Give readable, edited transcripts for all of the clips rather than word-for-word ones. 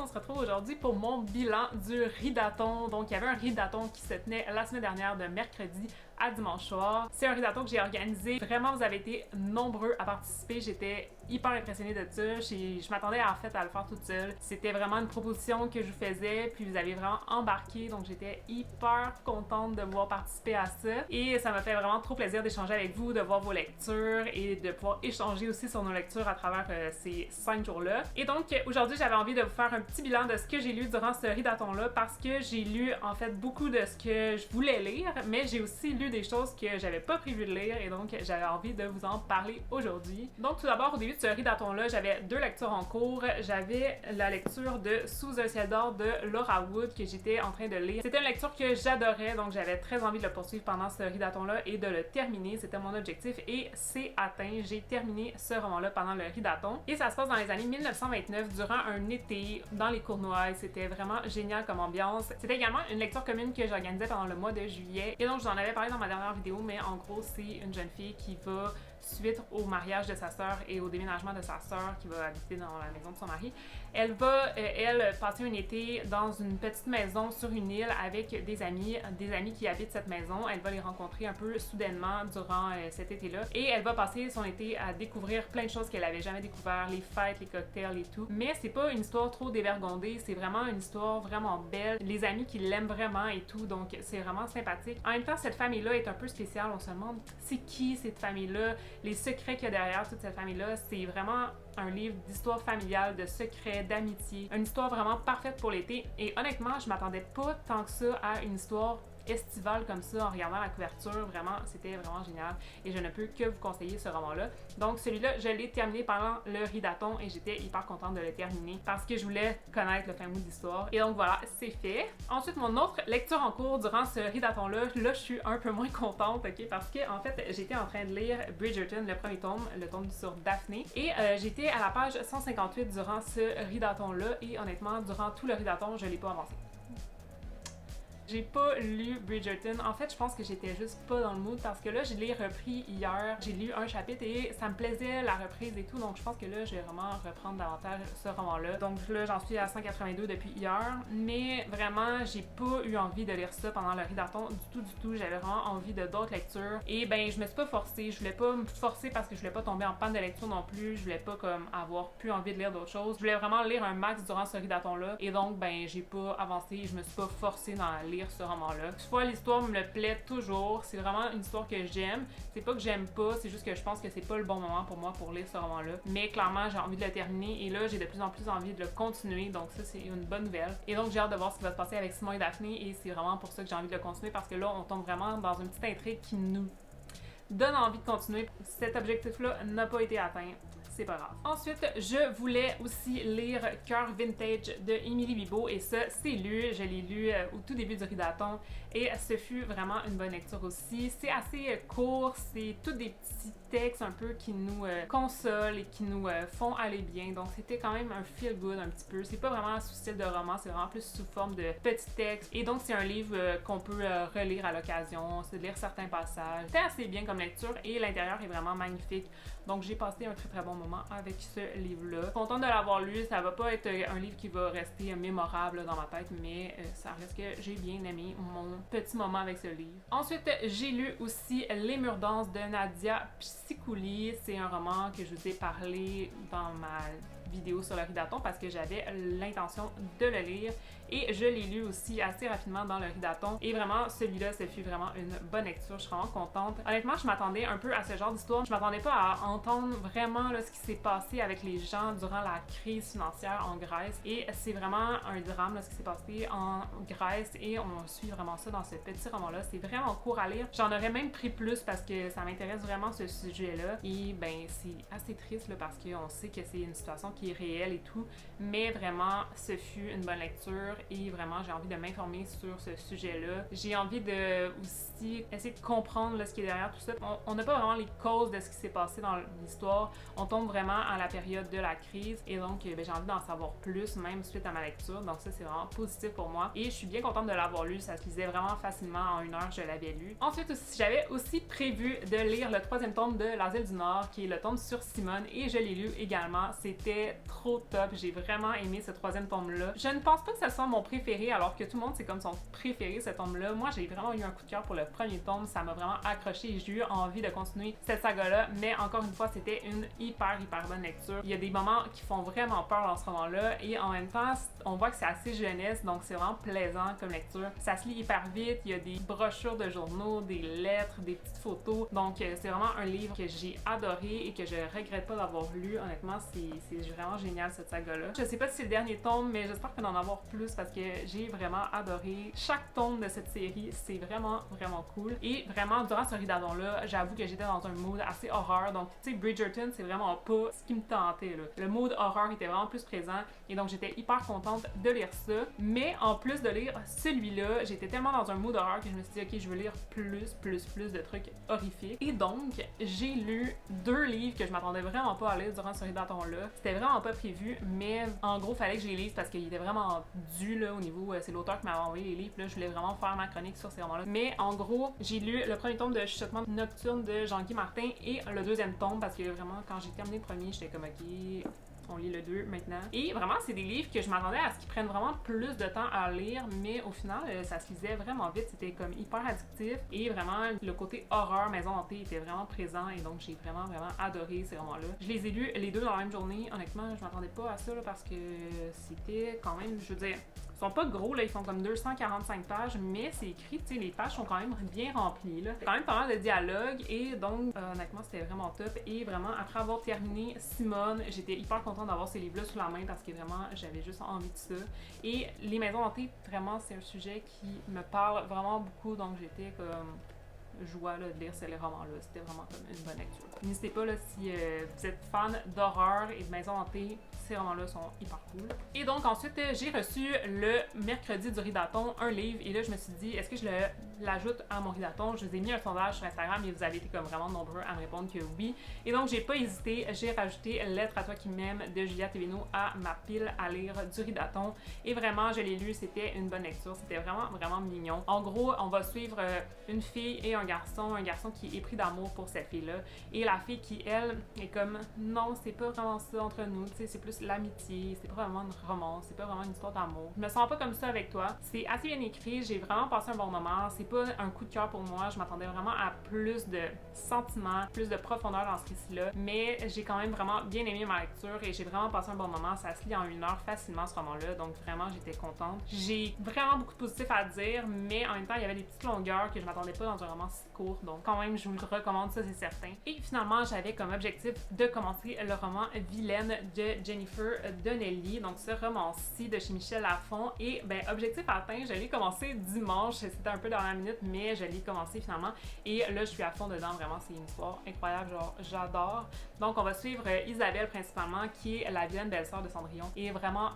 se retrouve aujourd'hui pour mon bilan du ridathon. Donc il y avait un ridathon qui se tenait la semaine dernière de mercredi à dimanche soir. C'est un ridathon que j'ai organisé. Vraiment, vous avez été nombreux à participer. J'étais hyper impressionnée de ça. Je m'attendais en fait à le faire toute seule. C'était vraiment une proposition que je vous faisais, puis vous avez vraiment embarqué. Donc j'étais hyper contente de pouvoir participer à ça. Et ça m'a fait vraiment trop plaisir d'échanger avec vous, de voir vos lectures et de pouvoir échanger aussi sur nos lectures à travers ces 5 jours-là. Et donc aujourd'hui, j'avais envie de vous faire un petit bilan de ce que j'ai lu durant ce ridathon-là parce que j'ai lu en fait beaucoup de ce que je voulais lire, mais j'ai aussi lu des choses que j'avais pas prévu de lire et donc j'avais envie de vous en parler aujourd'hui. Donc tout d'abord, au début de ce ridathon-là, j'avais 2 lectures en cours. J'avais la lecture de Sous un ciel d'or de Laura Wood que j'étais en train de lire. C'était une lecture que j'adorais, donc j'avais très envie de le poursuivre pendant ce ridathon-là et de le terminer. C'était mon objectif et c'est atteint. J'ai terminé ce roman-là pendant le ridathon. Et ça se passe dans les années 1929, durant un été dans les Cournois. C'était vraiment génial comme ambiance. C'était également une lecture commune que j'organisais pendant le mois de juillet. Et donc, je vous en avais parlé dans ma dernière vidéo, mais en gros, c'est une jeune fille qui va, suite au mariage de sa sœur et au déménagement de sa sœur qui va habiter dans la maison de son mari, elle va, passer un été dans une petite maison sur une île avec des amis qui habitent cette maison. Elle va les rencontrer un peu soudainement durant cet été-là et elle va passer son été à découvrir plein de choses qu'elle avait jamais découvert, les fêtes, les cocktails et tout. Mais c'est pas une histoire trop dévergondée, c'est vraiment une histoire vraiment belle. Les amis qui l'aiment vraiment et tout, donc c'est vraiment sympathique. En même temps, cette famille-là est un peu spéciale. On se demande c'est qui cette famille-là, les secrets qu'il y a derrière toute cette famille-là. C'est vraiment un livre d'histoire familiale, de secrets, d'amitié. Une histoire vraiment parfaite pour l'été. Et honnêtement, je m'attendais pas tant que ça à une histoire estivale comme ça en regardant la couverture. Vraiment, c'était vraiment génial et je ne peux que vous conseiller ce roman-là. Donc celui-là, je l'ai terminé pendant le ridathon et j'étais hyper contente de le terminer parce que je voulais connaître le fin mot de l'histoire. Et donc voilà, c'est fait. Ensuite, mon autre lecture en cours durant ce ridathon-là, là je suis un peu moins contente, ok, parce que en fait, j'étais en train de lire Bridgerton, le premier tome, le tome sur Daphné, et j'étais à la page 158 durant ce ridathon-là et honnêtement, durant tout le ridathon, je l'ai pas avancé. J'ai pas lu Bridgerton. En fait, je pense que j'étais juste pas dans le mood parce que là, je l'ai repris hier. J'ai lu un chapitre et ça me plaisait la reprise et tout. Donc, je pense que là, je vais vraiment reprendre davantage ce roman-là. Donc là, j'en suis à 182 depuis hier. Mais vraiment, j'ai pas eu envie de lire ça pendant le ridathon du tout. J'avais vraiment envie de d'autres lectures. Et ben, je me suis pas forcée. Je voulais pas me forcer parce que je voulais pas tomber en panne de lecture non plus. Je voulais pas comme avoir plus envie de lire d'autres choses. Je voulais vraiment lire un max durant ce ridathon-là. Et donc, ben, j'ai pas avancé. Je me suis pas forcée dans la lire ce roman-là. Toutefois, l'histoire me plaît toujours. C'est vraiment une histoire que j'aime. C'est pas que j'aime pas, c'est juste que je pense que c'est pas le bon moment pour moi pour lire ce roman-là. Mais clairement, j'ai envie de le terminer et là, j'ai de plus en plus envie de le continuer. Donc ça, c'est une bonne nouvelle. Et donc, j'ai hâte de voir ce qui va se passer avec Simon et Daphné et c'est vraiment pour ça que j'ai envie de le continuer parce que là, on tombe vraiment dans une petite intrigue qui nous donne envie de continuer. Cet objectif-là n'a pas été atteint. C'est pas grave. Ensuite, je voulais aussi lire Cœur Vintage de Émilie Bibeau et ça, c'est lu. Je l'ai lu au tout début du ridathon et ce fut vraiment une bonne lecture aussi. C'est assez court, c'est tous des petits textes un peu qui nous consolent et qui nous font aller bien. Donc, c'était quand même un feel-good un petit peu. C'est pas vraiment sous style de roman, c'est vraiment plus sous forme de petits textes. Et donc, c'est un livre qu'on peut relire à l'occasion, c'est de lire certains passages. C'était assez bien comme lecture et l'intérieur est vraiment magnifique. Donc, j'ai passé un très bon moment avec ce livre-là. Contente de l'avoir lu, ça va pas être un livre qui va rester mémorable dans ma tête, mais ça reste que j'ai bien aimé mon petit moment avec ce livre. Ensuite, j'ai lu aussi Les Murs Danses de Nadia Psikouli. C'est un roman que je vous ai parlé dans ma vidéo sur le ridathon parce que j'avais l'intention de le lire et je l'ai lu aussi assez rapidement dans le ridathon et vraiment celui-là, ce fut vraiment une bonne lecture. Je suis vraiment contente. Honnêtement, je m'attendais un peu à ce genre d'histoire. Je m'attendais pas à entendre vraiment là, ce qui s'est passé avec les gens durant la crise financière en Grèce et c'est vraiment un drame là, ce qui s'est passé en Grèce et on suit vraiment ça dans ce petit roman-là. C'est vraiment court à lire. J'en aurais même pris plus parce que ça m'intéresse vraiment ce sujet-là et ben c'est assez triste là, parce qu'on sait que c'est une situation qui est réelle et tout, mais vraiment ce fut une bonne lecture et vraiment j'ai envie de m'informer sur ce sujet-là. J'ai envie de aussi essayer de comprendre là, ce qui est derrière tout ça. On n'a pas vraiment les causes de ce qui s'est passé dans l'histoire. On tombe vraiment à la période de la crise et donc j'ai envie d'en savoir plus même suite à ma lecture. Donc ça c'est vraiment positif pour moi et je suis bien contente de l'avoir lu. Ça se lisait vraiment facilement en 1 heure, je l'avais lu. Ensuite aussi, j'avais aussi prévu de lire le 3e tome de L'Asile du Nord qui est le tome sur Simone et je l'ai lu également. C'était trop top. J'ai vraiment aimé ce 3e tome-là. Je ne pense pas que ce soit mon préféré alors que tout le monde c'est comme son préféré ce tome-là. Moi j'ai vraiment eu un coup de cœur pour le 1er tome. Ça m'a vraiment accroché et j'ai eu envie de continuer cette saga-là. Mais encore une fois, c'était une hyper bonne lecture. Il y a des moments qui font vraiment peur dans ce roman-là et en même temps, on voit que c'est assez jeunesse donc c'est vraiment plaisant comme lecture. Ça se lit hyper vite. Il y a des brochures de journaux, des lettres, des petites photos. Donc c'est vraiment un livre que j'ai adoré et que je regrette pas d'avoir lu. Honnêtement, c'est vraiment génial cette saga-là. Je sais pas si c'est le dernier tome, mais j'espère qu'on en avoir plus parce que j'ai vraiment adoré chaque tome de cette série. C'est vraiment cool. Et vraiment, durant ce readathon-là, j'avoue que j'étais dans un mood assez horreur. Donc, tu sais, Bridgerton, c'est vraiment pas ce qui me tentait, là. Le mood horreur était vraiment plus présent et donc j'étais hyper contente de lire ça. Mais en plus de lire celui-là, j'étais tellement dans un mood horreur que je me suis dit, ok, je veux lire plus de trucs horrifiques. Et donc, j'ai lu 2 livres que je m'attendais vraiment pas à lire durant ce readathon-là. C'était vraiment pas prévu, mais en gros, fallait que je les lise parce qu'il était vraiment dû là au niveau. C'est l'auteur qui m'avait envoyé les livres, là, je voulais vraiment faire ma chronique sur ces romans-là. Mais en gros, j'ai lu le 1er tome de Chuchotement nocturne de Jean-Guy Martin et le 2e tome parce que vraiment, quand j'ai terminé le 1er, j'étais comme ok. On lit le 2 maintenant. Et vraiment, c'est des livres que je m'attendais à ce qu'ils prennent vraiment plus de temps à lire, mais au final, ça se lisait vraiment vite. C'était comme hyper addictif et vraiment, le côté horreur, maison hantée était vraiment présent et donc j'ai vraiment adoré ces romans-là. Je les ai lus les 2 dans la même journée. Honnêtement, je m'attendais pas à ça là, parce que c'était quand même, je veux dire, ils sont pas gros, là, ils font comme 245 pages, mais c'est écrit, tu sais, les pages sont quand même bien remplies, là. C'est quand même pas mal de dialogues et donc, honnêtement, c'était vraiment top. Et vraiment, après avoir terminé Simone, j'étais hyper contente d'avoir ces livres-là sous la main parce que vraiment, j'avais juste envie de ça. Et les maisons hantées, vraiment, c'est un sujet qui me parle vraiment beaucoup, donc j'étais comme joie là, de lire ces romans-là. C'était vraiment comme une bonne lecture. N'hésitez pas là, si vous êtes fan d'horreur et de maisons hantées, ces romans-là sont hyper cool. Et donc ensuite, j'ai reçu le mercredi du readathon un livre et là je me suis dit, est-ce que je l'ajoute à mon readathon? Je vous ai mis un sondage sur Instagram et vous avez été comme vraiment nombreux à me répondre que oui. Et donc j'ai pas hésité, j'ai rajouté Lettre à toi qui m'aime de Julia Thévenot à ma pile à lire du readathon. Et vraiment, je l'ai lu, c'était une bonne lecture, c'était vraiment mignon. En gros, on va suivre une fille et un garçon qui est pris d'amour pour cette fille-là. Et la fille qui, elle, est comme non, c'est pas vraiment ça entre nous, tu sais, c'est plus l'amitié, c'est pas vraiment une romance, c'est pas vraiment une histoire d'amour. Je me sens pas comme ça avec toi. C'est assez bien écrit, j'ai vraiment passé un bon moment, c'est pas un coup de cœur pour moi, je m'attendais vraiment à plus de sentiments, plus de profondeur dans ce récit-là, mais j'ai quand même vraiment bien aimé ma lecture et j'ai vraiment passé un bon moment. Ça se lit en 1 heure facilement ce roman-là, donc vraiment j'étais contente. J'ai vraiment beaucoup de positifs à dire, mais en même temps il y avait des petites longueurs que je m'attendais pas dans un roman si court, donc quand même je vous le recommande, ça c'est certain. Et finalement j'avais comme objectif de commencer le roman Vilaine de Jennifer Donnelly, donc ce roman-ci de chez Michel Lafon, et ben objectif atteint, je l'ai commencé dimanche, c'était un peu dans la minute, mais je l'ai commencé finalement et là je suis à fond dedans, vraiment c'est une histoire incroyable, genre j'adore. Donc on va suivre Isabelle principalement qui est la vilaine belle-sœur de Cendrillon et vraiment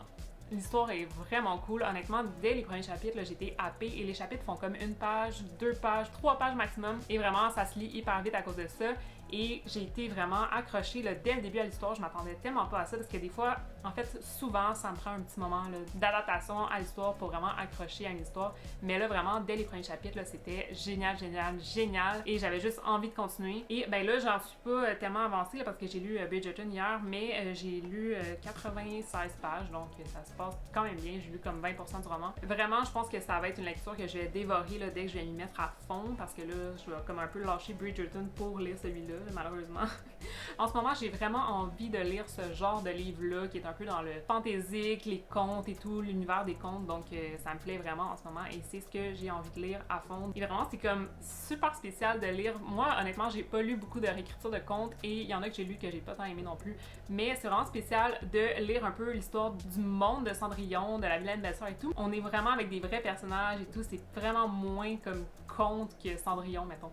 l'histoire est vraiment cool. Honnêtement, dès les premiers chapitres, j'étais happée et les chapitres font comme 1 page, 2 pages, 3 pages maximum et vraiment ça se lit hyper vite à cause de ça. Et j'ai été vraiment accrochée là, dès le début à l'histoire. Je m'attendais tellement pas à ça parce que des fois, en fait, souvent, ça me prend un petit moment d'adaptation à l'histoire pour vraiment accrocher à une histoire. Mais là, vraiment, dès les premiers chapitres, c'était génial. Et j'avais juste envie de continuer. Et ben là, j'en suis pas tellement avancée là, parce que j'ai lu Bridgerton hier, mais j'ai lu 96 pages, donc ça se passe quand même bien. J'ai lu comme 20% du roman. Vraiment, je pense que ça va être une lecture que je vais dévorer là, dès que je vais m'y mettre à fond parce que là, je vais comme un peu lâcher Bridgerton pour lire celui-là. Malheureusement. En ce moment, j'ai vraiment envie de lire ce genre de livre-là qui est un peu dans le fantaisique, les contes et tout, l'univers des contes, donc ça me plaît vraiment en ce moment et c'est ce que j'ai envie de lire à fond. Et vraiment, c'est comme super spécial de lire. Moi, honnêtement, j'ai pas lu beaucoup de réécriture de contes et il y en a que j'ai lu que j'ai pas tant aimé non plus, mais c'est vraiment spécial de lire un peu l'histoire du monde de Cendrillon, de la vilaine belle-sœur et tout. On est vraiment avec des vrais personnages et tout, c'est vraiment moins comme conte que Cendrillon, mettons.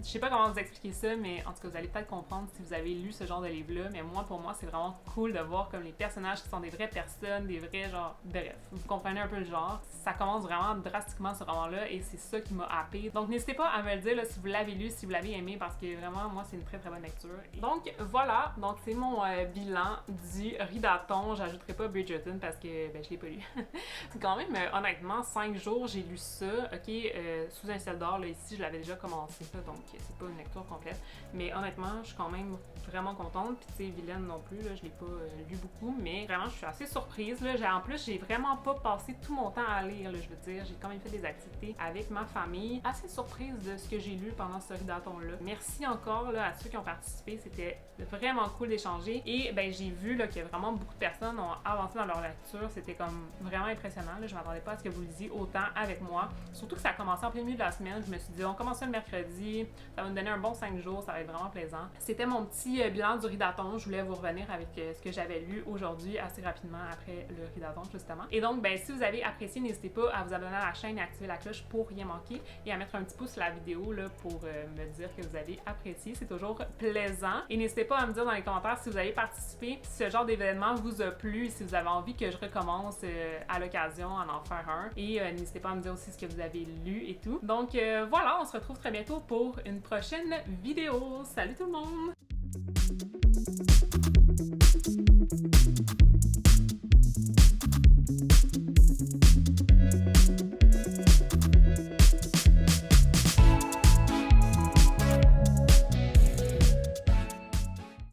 Je sais pas comment vous expliquer ça, mais en tout cas, vous allez peut-être comprendre si vous avez lu ce genre de livre-là, mais moi, pour moi, c'est vraiment cool de voir comme les personnages qui sont des vraies personnes, des vrais genre... Bref, vous comprenez un peu le genre. Ça commence vraiment drastiquement ce roman-là et c'est ça qui m'a happée. Donc n'hésitez pas à me le dire là, si vous l'avez lu, si vous l'avez aimé, parce que vraiment, moi, c'est une très très bonne lecture. Donc voilà, donc c'est mon bilan du Ridaton. J'ajouterai pas Bridgerton parce que ben, je l'ai pas lu. Quand même, honnêtement, 5 jours, j'ai lu ça. Ok, Sous un ciel d'or, là, ici, je l'avais déjà commencé, là, donc c'est pas une lecture complète. Mais honnêtement, je suis quand même vraiment contente. Puis tu sais, Vilaine non plus, là, je l'ai pas lu beaucoup, mais vraiment, je suis assez surprise. Là. En plus, j'ai vraiment pas passé tout mon temps à lire, là, je veux dire. J'ai quand même fait des activités avec ma famille. Assez surprise de ce que j'ai lu pendant ce Ridaton-là. Merci encore là, à ceux qui ont participé. C'était vraiment cool d'échanger. Et ben, j'ai vu là, que vraiment beaucoup de personnes ont avancé dans leur lecture. C'était comme vraiment impressionnant. Là. Je m'attendais pas à ce que vous lisiez autant avec moi. Surtout que ça a commencé en plein milieu de la semaine. Je me suis dit, on commence le mercredi. Ça va me donner un bon 5 jours. Ça va être vraiment plaisant. C'était mon petit bilan du Ridaton. Je voulais vous revenir avec ce que j'avais lu aujourd'hui assez rapidement après le Ridaton, justement. Et donc, ben, si vous avez apprécié, n'hésitez pas à vous abonner à la chaîne et activer la cloche pour rien manquer et à mettre un petit pouce sur la vidéo là, pour me dire que vous avez apprécié. C'est toujours plaisant. Et n'hésitez pas à me dire dans les commentaires si vous avez participé, si ce genre d'événement vous a plu et si vous avez envie que je recommence à l'occasion à en faire un. Et n'hésitez pas à me dire aussi ce que vous avez lu et tout. Donc voilà, on se retrouve très bientôt pour une prochaine vidéo. Salut tout le monde!